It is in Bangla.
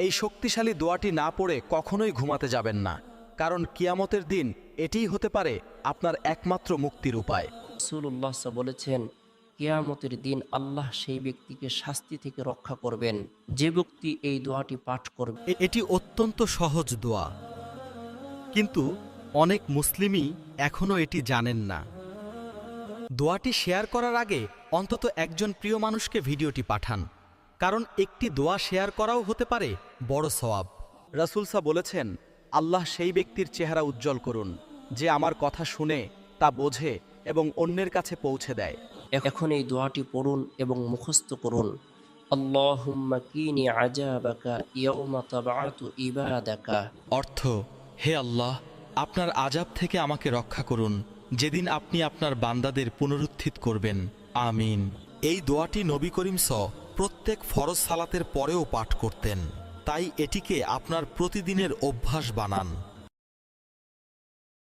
এই শক্তিশালী দোয়াটি না পড়ে কখনোই ঘুমাতে যাবেন না, কারণ কিয়ামতের দিন এটিই হতে পারে আপনার একমাত্র মুক্তির উপায়। রাসূলুল্লাহ সাল্লাল্লাহু আলাইহি ওয়াসাল্লাম বলেছেন, কিয়ামতের দিন আল্লাহ সেই ব্যক্তিকে শাস্তি থেকে রক্ষা করবেন যে ব্যক্তি এই দোয়াটি পাঠ করবে। এটি অত্যন্ত সহজ দোয়া, কিন্তু অনেক মুসলিমই এখনও এটি জানেন না। দোয়াটি শেয়ার করার আগে অন্তত একজন প্রিয় মানুষকে ভিডিওটি পাঠান, কারণ একটি দোয়া শেয়ার করাও হতে পারে বড় সওয়াব। রাসূল সাল্লাল্লাহু বলেছেন, আল্লাহ সেই ব্যক্তির চেহারা উজ্জ্বল করুন যে আমার কথা শুনে তা বোঝে এবং অন্যের কাছে পৌঁছে দেয়। এখন এই দোয়াটি পড়ুন এবং মুখস্থ করুন। আল্লাহুম্মা কিনি আযাবাকা ইয়াউমা তাবআতু ইবাদাকা। অর্থ, হে আল্লাহ, আপনার আযাব থেকে আমাকে রক্ষা করুন যেদিন আপনি আপনার বান্দাদের পুনরুত্থিত করবেন। আমিন। এই দোয়াটি নবী করিম প্রত্যেক ফরজ সালাতের পরেও পাঠ করতেন, তাই এটিকে আপনার প্রতিদিনের অভ্যাস বানান।